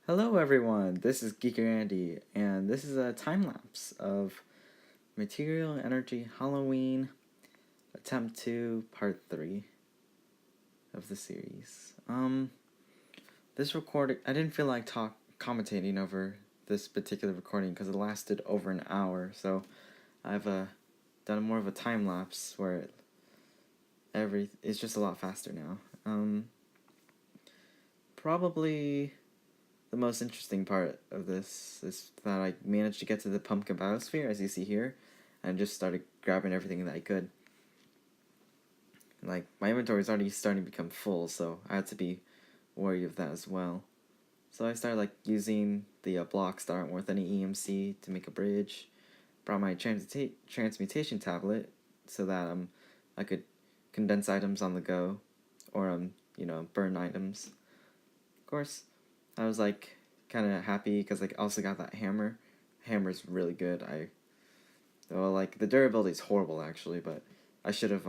Hello everyone, this is Geeker Andy, and this is a time-lapse of Material Energy Halloween Attempt 2 Part 3 of the series. This recording, I didn't feel like commentating over this particular recording because it lasted over an hour, so I've done more of a time-lapse where it's just a lot faster now. Probably the most interesting part of this is that I managed to get to the pumpkin biosphere, as you see here, and just started grabbing everything that I could. Like, my inventory is already starting to become full, so I had to be wary of that as well. So I started, using the blocks that aren't worth any EMC to make a bridge. Brought my transmutation tablet so that I could condense items on the go, or burn items. Of course, I was kind of happy because I also got that hammer. Hammer's really good. The durability is horrible actually, but I should have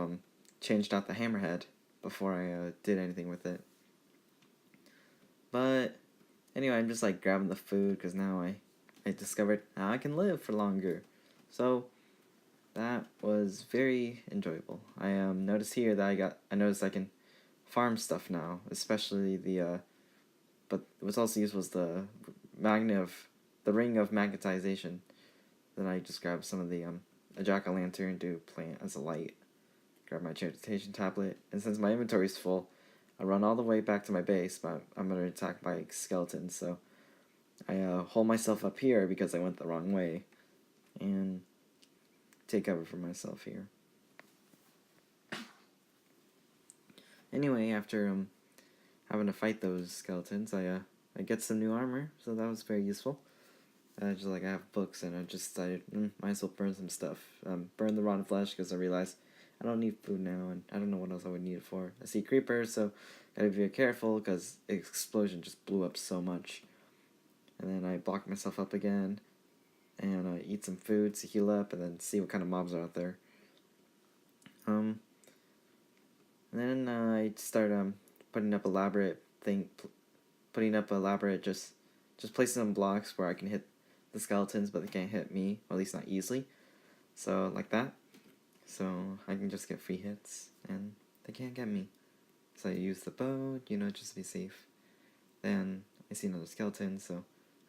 changed out the hammerhead before I did anything with it. But anyway, I'm just grabbing the food because now I discovered how I can live for longer. So that was very enjoyable. I noticed here that I noticed I can farm stuff now, especially but what's also used was the ring of magnetization. Then I just grabbed some of a jack-o'-lantern to plant as a light. Grab my transmutation tablet, and since my inventory is full, I run all the way back to my base, but I'm under attack by skeletons, so I hold myself up here because I went the wrong way, and take cover for myself here. Anyway, after having to fight those skeletons, I get some new armor, so that was very useful. I have books, and I just decided, might as well burn some stuff. Burn the rotten flesh, because I realized I don't need food now, and I don't know what else I would need it for. I see creepers, so gotta be very careful, because the explosion just blew up so much. And then I block myself up again, and eat some food to heal up, and then see what kind of mobs are out there. And then I start putting up just placing some blocks where I can hit the skeletons, but they can't hit me, or at least not easily. So like that. So I can just get free hits, and they can't get me. So I use the bow, just to be safe. Then I see another skeleton, so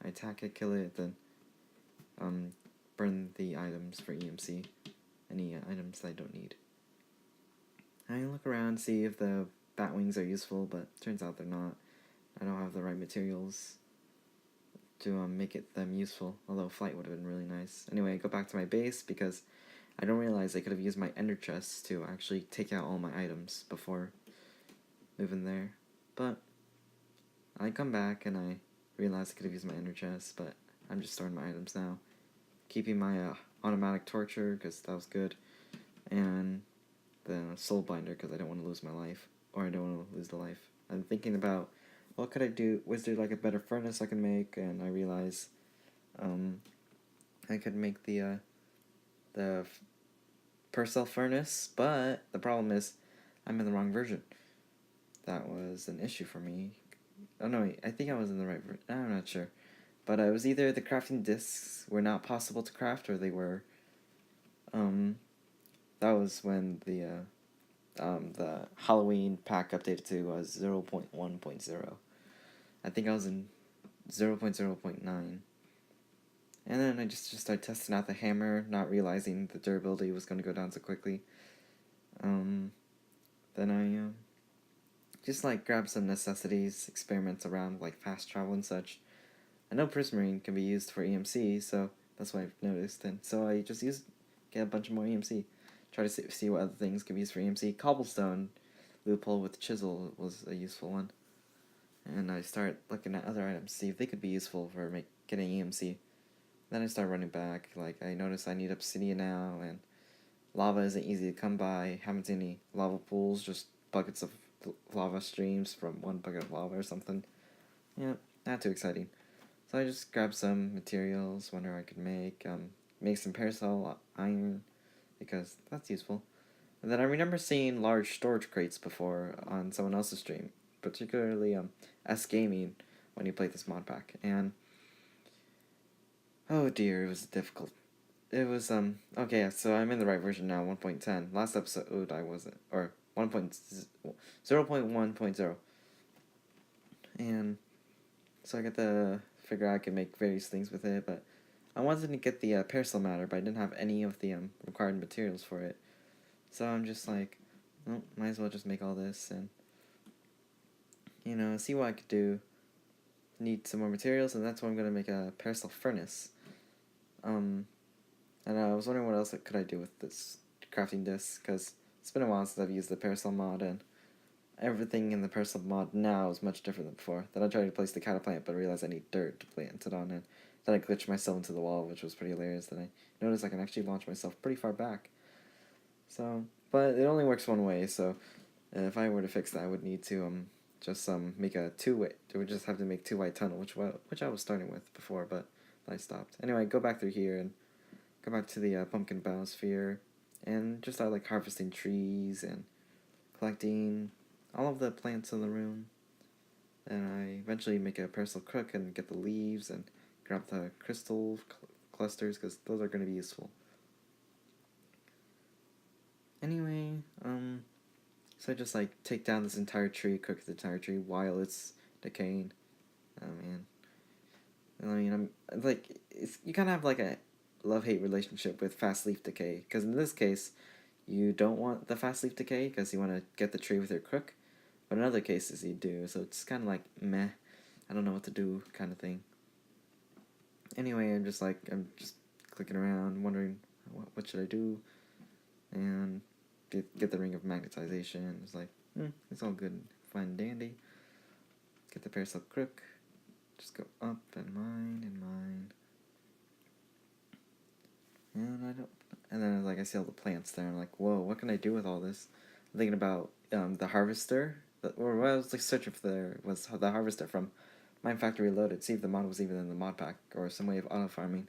I attack it, kill it, then burn the items for EMC. Any items that I don't need. I look around, see if the bat wings are useful, but turns out they're not. I don't have the right materials to make them useful, although flight would have been really nice. Anyway, I go back to my base because I don't realize I could have used my ender chest to actually take out all my items before moving there. But I come back and I realize I could have used my ender chest, but I'm just storing my items now. Keeping my automatic torture because that was good, and the soul binder because I don't want to lose my life, or I don't want to lose the life. I'm thinking about what could I do? Was there a better furnace I can make? And I realize I could make the Purcell furnace, but the problem is I'm in the wrong version. That was an issue for me. Oh no, I think I was in the right version. I'm not sure. But it was either the crafting discs were not possible to craft, or they were. That was when the Halloween pack updated to 0.1.0. I think I was in 0.0.9. And then I just started testing out the hammer, not realizing the durability was going to go down so quickly. Then I just grabbed some necessities, experiments around fast travel and such. I know Prismarine can be used for EMC, so that's what I've noticed. And so I just get a bunch more EMC. Try to see what other things can be used for EMC. Cobblestone loophole with chisel was a useful one. And I start looking at other items to see if they could be useful for getting EMC. Then I start running back. I notice I need obsidian now, and lava isn't easy to come by. Haven't seen any lava pools, just buckets of lava streams from one bucket of lava or something. Yeah, not too exciting. So I just grabbed some materials, wonder I could make some parasol iron, because that's useful. And then I remember seeing large storage crates before on someone else's stream, particularly S Gaming, when you play this mod pack. And oh dear, it was difficult. It was okay, so I'm in the right version now, 1.10. Last episode I wasn't, or 0.1.0. And so I got to figure out I could make various things with it, but I wanted to get the Parasol Matter, but I didn't have any of the required materials for it. So I'm just like, well, might as well just make all this and, see what I could do. Need some more materials, and that's why I'm going to make a Parasol Furnace. And I was wondering what else could I do with this crafting disc, because it's been a while since I've used the Parasol mod, and everything in the Parasol mod now is much different than before. Then I tried to place the cattle plant, but I realized I need dirt to plant it on, and then I glitched myself into the wall, which was pretty hilarious. Then I noticed I can actually launch myself pretty far back. So, but it only works one way, so if I were to fix that, I would need to just make a two-way. I would just have to make two-way tunnel, which I was starting with before, but I stopped. Anyway, go back through here and go back to the pumpkin biosphere, and just start like harvesting trees and collecting all of the plants in the room. And I eventually make a parasol crook and get the leaves and grab the crystal clusters, because those are going to be useful. Anyway, so I just like take down this entire tree, cook the entire tree while it's decaying. Oh man. I mean, I'm like, you kind of have like a love-hate relationship with fast leaf decay, because in this case, you don't want the fast leaf decay because you want to get the tree with your crook, but in other cases you do, so it's kind of like meh, I don't know what to do kind of thing. Anyway, I'm just clicking around, wondering what should I do, and get the ring of magnetization. It's like, it's all good, fine and dandy. Get the parasol crook. Just go up and mine and mine. And then I see all the plants there. I'm like, whoa, what can I do with all this? I'm thinking about the harvester. Or what I was like searching for was the harvester from Mine Factory Reloaded. See if the mod was even in the mod pack or some way of auto farming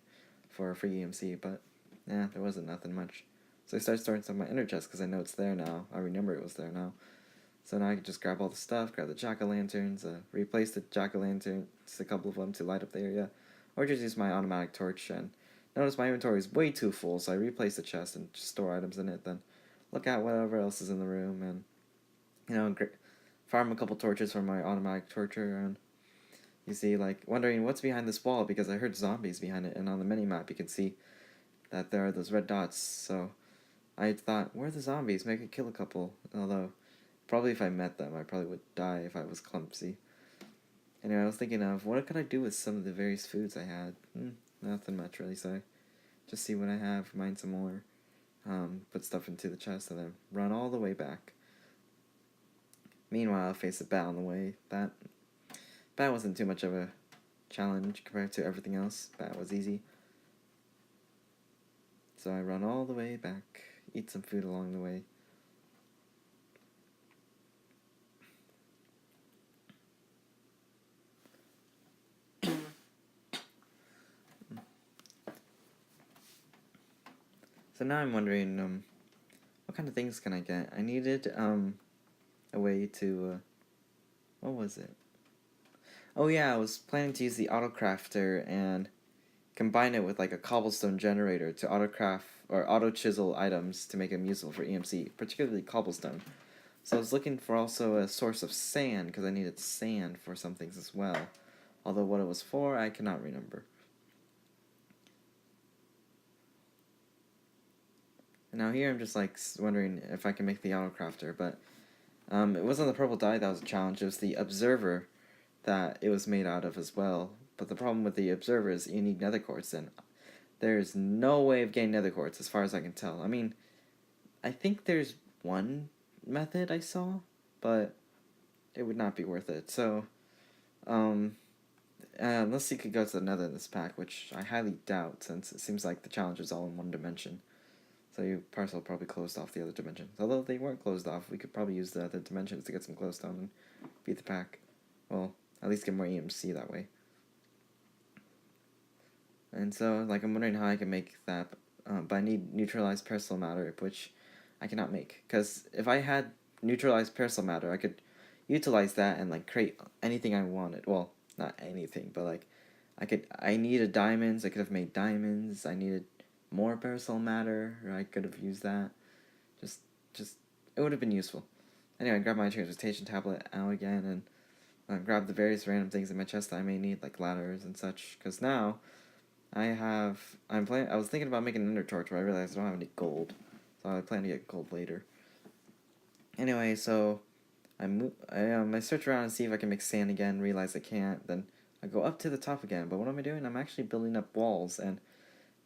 for free EMC. But yeah, there wasn't nothing much. So I started storing some of my inner chest because I know it's there now. I remember it was there now. So now I can just grab all the stuff, grab the jack-o'-lanterns, replace the jack-o'-lanterns, a couple of them to light up the area, or just use my automatic torch. And notice my inventory is way too full, so I replace the chest and just store items in it, then look at whatever else is in the room, and, farm a couple torches from my automatic torcher, and you see, like, wondering what's behind this wall, because I heard zombies behind it, and on the mini-map you can see that there are those red dots, so I thought, where are the zombies? Maybe I could kill a couple, although probably if I met them, I probably would die if I was clumsy. Anyway, I was thinking of, what could I do with some of the various foods I had? Nothing much, really, so I just see what I have, mine some more, put stuff into the chest, and then run all the way back. Meanwhile, I face a bat on the way. That wasn't too much of a challenge compared to everything else. Bat was easy. So I run all the way back, eat some food along the way. So now I'm wondering, what kind of things can I get? I needed, a way to, what was it? Oh yeah, I was planning to use the autocrafter and combine it with like a cobblestone generator to autocraft or auto chisel items to make them useful for EMC, particularly cobblestone. So I was looking for also a source of sand, because I needed sand for some things as well. Although what it was for, I cannot remember. And now here I'm just like wondering if I can make the autocrafter, but it wasn't the purple dye that was a challenge, it was the observer that it was made out of as well. But the problem with the observer is you need nether quartz, and there's no way of getting nether quartz as far as I can tell. I mean, I think there's one method I saw, but it would not be worth it. So, unless you could go to the nether in this pack, which I highly doubt, since it seems like the challenge is all in one dimension. So your parcel probably closed off the other dimensions. Although they weren't closed off, we could probably use the other dimensions to get some glowstone and beat the pack. Well, at least get more EMC that way. And so, like, I'm wondering how I can make that, but I need neutralized parasol matter, which I cannot make. Because if I had neutralized parasol matter, I could utilize that and, like, create anything I wanted. Well, not anything, but like, I needed diamonds. I could have made diamonds. I needed more parasol matter, or I could have used that. Just, just, it would have been useful. Anyway, I grabbed my transportation tablet out again and grab the various random things in my chest that I may need, like ladders and such. Because now, I was thinking about making an ender torch, but I realized I don't have any gold. So I plan to get gold later. Anyway, so I search around and see if I can make sand again, realize I can't, then I go up to the top again. But what am I doing? I'm actually building up walls, and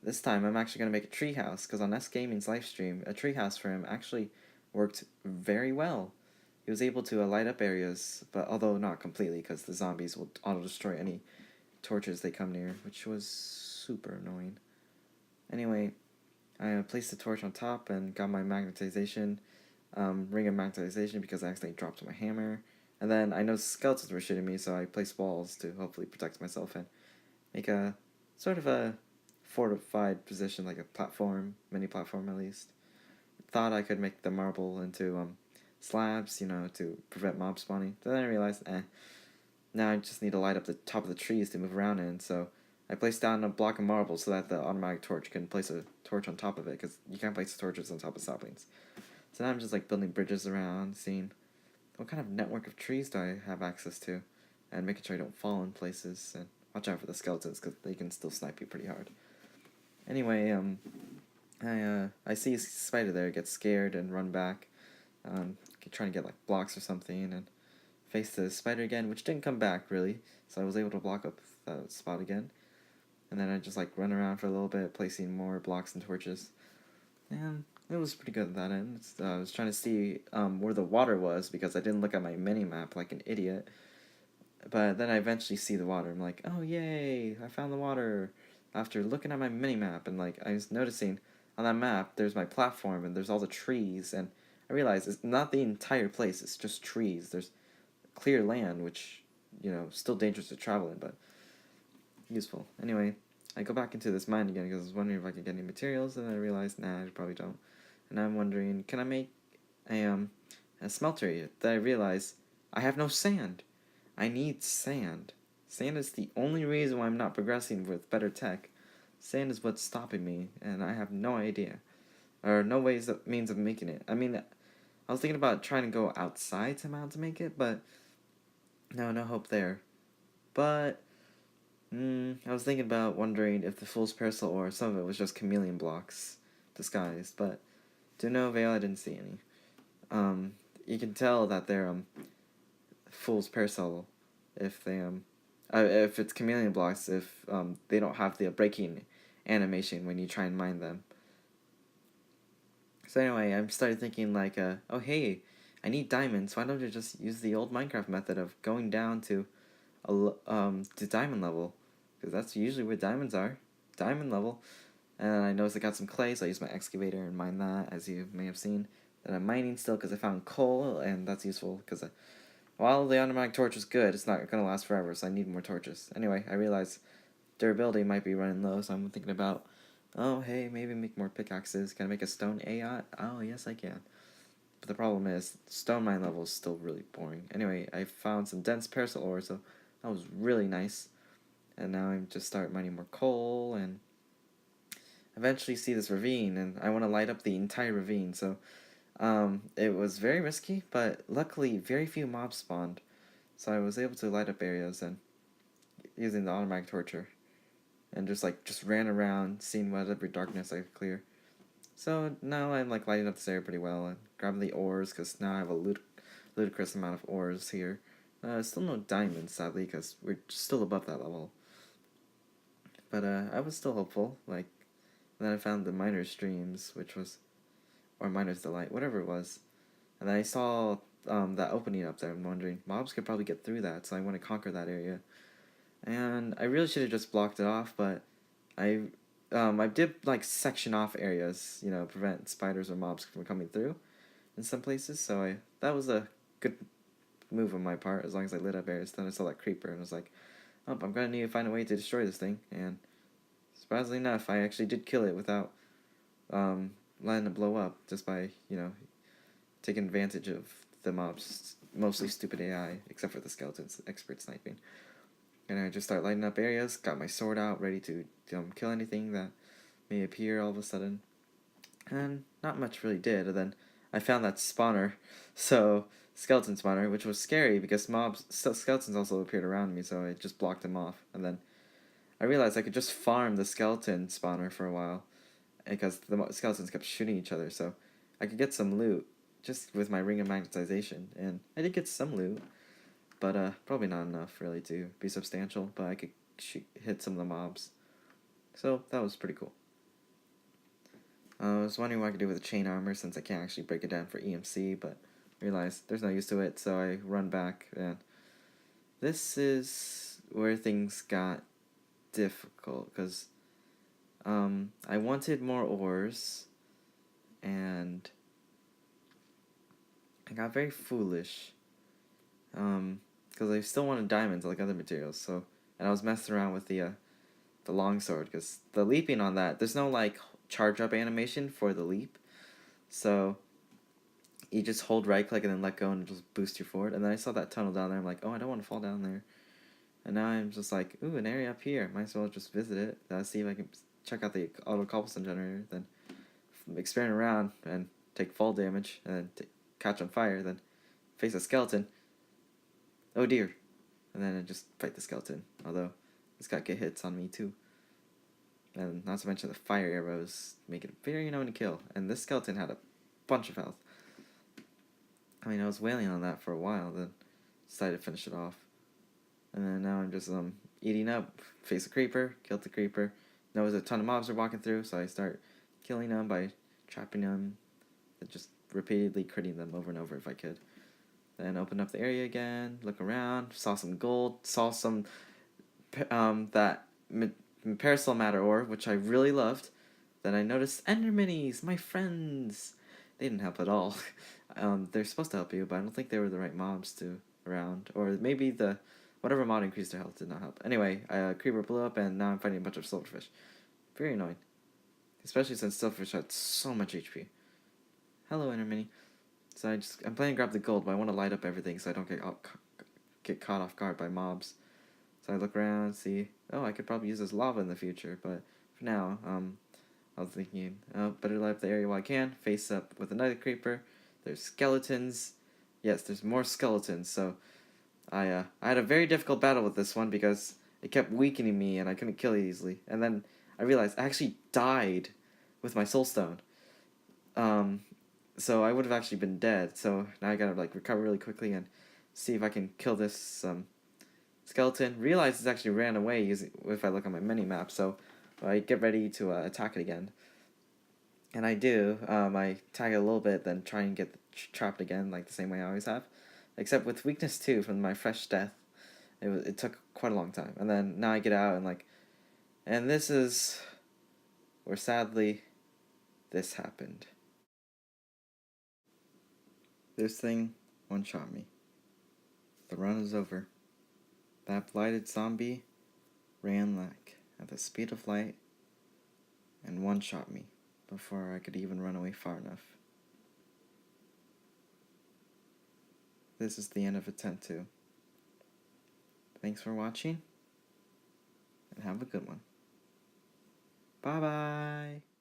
this time I'm actually going to make a treehouse, because on S Gaming's live stream, a treehouse for him actually worked very well. He was able to light up areas, but although not completely, because the zombies will auto-destroy any torches they come near, which was super annoying. Anyway, I placed the torch on top and got my magnetization, ring of magnetization, because I accidentally dropped my hammer. And then I noticed skeletons were shooting me, so I placed walls to hopefully protect myself and make a sort of a fortified position, like a platform, mini platform at least. Thought I could make the marble into slabs, to prevent mob spawning. Then I realized, now I just need to light up the top of the trees to move around in. So I placed down a block of marble so that the automatic torch can place a torch on top of it, because you can't place torches on top of saplings. So now I'm just like building bridges around, seeing what kind of network of trees do I have access to, and making sure I don't fall in places, and watch out for the skeletons, because they can still snipe you pretty hard. Anyway, I see a spider there, get scared and run back, trying to get like blocks or something, and face the spider again, which didn't come back really, so I was able to block up that spot again. And then I just like run around for a little bit, placing more blocks and torches, and it was pretty good at that end. I was trying to see where the water was, because I didn't look at my mini map like an idiot. But then I eventually see the water. I'm like, oh yay, I found the water. After looking at my mini map, and like I was noticing on that map, there's my platform and there's all the trees, and I realized it's not the entire place. It's just trees. There's clear land, which still dangerous to travel in, but useful. Anyway, I go back into this mine again because I was wondering if I could get any materials, and I realized, nah, I probably don't. And I'm wondering, can I make a smelter yet? Then I realize I have no sand. I need sand. Sand is the only reason why I'm not progressing with better tech. Sand is what's stopping me, and I have no idea. Or no means of making it. I mean, I was thinking about trying to go outside somehow to make it, but no hope there. But, I was thinking about wondering if the fool's parasol or some of it was just chameleon blocks disguised, but to no avail, I didn't see any. You can tell that they're, fool's parasol if it's chameleon blocks, if they don't have the breaking animation when you try and mine them. So anyway, I started thinking like, oh hey, I need diamonds. Why don't I just use the old Minecraft method of going down to diamond level, because that's usually where diamonds are, diamond level. And I noticed I got some clay, so I used my excavator and mined that, as you may have seen. Then I'm mining still because I found coal, and that's useful because while the automatic torch is good, it's not going to last forever, so I need more torches. Anyway, I realized durability might be running low, so I'm thinking about, oh, hey, maybe make more pickaxes. Can I make a stone AI? Oh, yes, I can. But the problem is, stone mine level is still really boring. Anyway, I found some dense parasol ore, so that was really nice. And now I'm just start mining more coal, and eventually see this ravine, and I want to light up the entire ravine, so it was very risky, but luckily very few mobs spawned, so I was able to light up areas and using the automatic torture, and just ran around seeing whatever darkness I could clear. So now I'm like lighting up this area pretty well, and grabbing the ores because now I have a ludicrous amount of ores here. Still no diamonds sadly because we're still above that level. But I was still hopeful. Like then I found the miner's streams, which was or miner's delight, whatever it was. And then I saw that opening up there. I'm wondering, mobs could probably get through that, so I want to conquer that area. And I really should have just blocked it off, but I did like section off areas, prevent spiders or mobs from coming through in some places. So that was a good move on my part, as long as I lit up areas. Then I saw that creeper and was like, oh, I'm gonna need to find a way to destroy this thing. And surprisingly enough, I actually did kill it without letting it blow up, just by taking advantage of the mob's mostly stupid AI, except for the skeletons, expert sniping. And I just start lighting up areas, got my sword out, ready to kill anything that may appear all of a sudden. And not much really did, and then I found that spawner, so skeleton spawner, which was scary because skeletons also appeared around me, so I just blocked them off. And then I realized I could just farm the skeleton spawner for a while, because the skeletons kept shooting each other, so I could get some loot just with my ring of magnetization, and I did get some loot, but probably not enough really to be substantial, but I could hit some of the mobs, so that was pretty cool. I was wondering what I could do with the chain armor since I can't actually break it down for EMC, but realized there's no use to it, so I run back, and this is where things got difficult, because I wanted more ores, and I got very foolish, because I still wanted diamonds like other materials, so, and I was messing around with the longsword, because the leaping on that, there's no, like, charge up animation for the leap, so you just hold right click and then let go and just boost you forward. And then I saw that tunnel down there, I'm like, oh, I don't want to fall down there. And now I'm just like, ooh, an area up here, might as well just visit it, see if I can check out the auto cobblestone generator, then experiment around and take fall damage, and then catch on fire, then face a skeleton, oh dear, and then I just fight the skeleton, although this guy get hits on me too. And not to mention the fire arrows make it very annoying to kill. And this skeleton had a bunch of health. I mean, I was wailing on that for a while, then decided to finish it off. And then now I'm just eating up, face a creeper, killed the creeper. Notice a ton of mobs are walking through, so I start killing them by trapping them, and just repeatedly critting them over and over if I could. Then open up the area again, look around, saw some gold, saw some that Parasol Matter ore, which I really loved. Then I noticed Ender Minis, my friends. They didn't help at all. They're supposed to help you, but I don't think they were the right mobs to around. Or maybe the whatever mod increased their health did not help. Anyway, creeper blew up, and now I'm fighting a bunch of silverfish. Very annoying. Especially since silverfish had so much HP. Hello, Ender Mini. So I'm planning to grab the gold, but I want to light up everything so I don't get caught off guard by mobs. So I look around, see, oh, I could probably use this lava in the future, but for now, I was thinking, oh, better light up the area while I can, face up with another creeper. There's skeletons. Yes, there's more skeletons, so I had a very difficult battle with this one because it kept weakening me and I couldn't kill it easily. And then I realized I actually died with my soulstone. So I would have actually been dead, so now I gotta, like, recover really quickly and see if I can kill this, skeleton. Realize it's actually ran away if I look on my mini-map, so I get ready to attack it again. And I do. I tag it a little bit, then try and get trapped again, like the same way I always have. Except with weakness 2 from my fresh death, it took quite a long time. And then now I get out and and this is where sadly this happened. This thing one-shot me. The run is over. That blighted zombie ran like at the speed of light and one-shot me before I could even run away far enough. This is the end of Attempt 2. Thanks for watching, and have a good one. Bye-bye!